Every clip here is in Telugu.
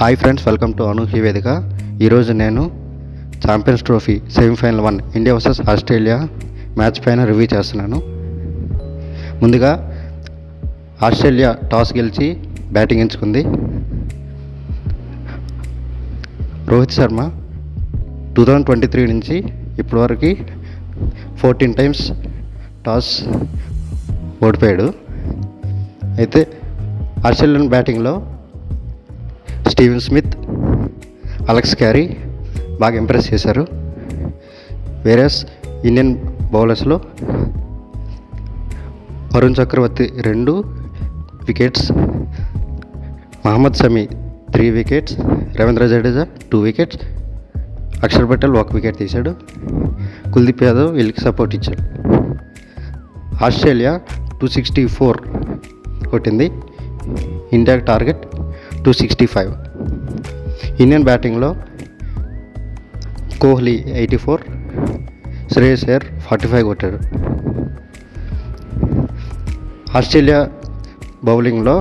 హాయ్ ఫ్రెండ్స్, వెల్కమ్ టు అనూహి వేదిక. ఈరోజు నేను champions trophy semi-final 1 India versus Australia match పైన రివ్యూ చేస్తున్నాను. ముందుగా ఆస్ట్రేలియా టాస్ గెలిచి బ్యాటింగ్ ఎంచుకుంది. రోహిత్ శర్మ 2023 నుంచి ఇప్పటివరకు 14 టైమ్స్ టాస్ ఓడిపోయాడు. అయితే ఆస్ట్రేలియన్ బ్యాటింగ్లో స్టీవెన్ స్మిత్, అలెక్స్ క్యారీ బాగా ఇంప్రెస్ చేశారు. వేరేస్ ఇండియన్ బౌలర్స్లో Varun Chakravarthy 2 wickets, Mohammed Shami 3 wickets, Ravindra Jadeja 2 wickets, Axar Patel 1 wicket తీశాడు. కుల్దీప్ యాదవ్ వీళ్ళకి సపోర్ట్ ఇచ్చాడు. ఆస్ట్రేలియా 264 కొట్టింది. India target 265. ఇండియన్ బ్యాటింగ్లో కోహ్లీ 84, శ్రేయస్ అయ్యర్ 45 కొట్టాడు. ఆస్ట్రేలియా బౌలింగ్లో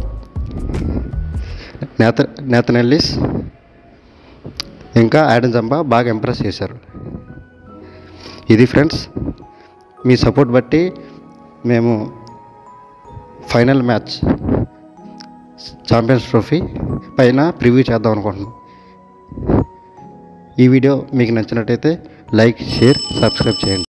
నేథన్ ఎల్లిస్ ఇంకా ఆడమ్ జంపా బాగా ఇంప్రెస్ చేశారు. ఇది ఫ్రెండ్స్, మీ సపోర్ట్ బట్టి మేము ఫైనల్ మ్యాచ్ ఛాంపియన్స్ ట్రోఫీ పైన ప్రివ్యూ చేద్దాం అనుకుంటున్నాం. ఈ వీడియో మీకు నచ్చినట్టయితే లైక్, షేర్, సబ్స్క్రైబ్ చేయండి.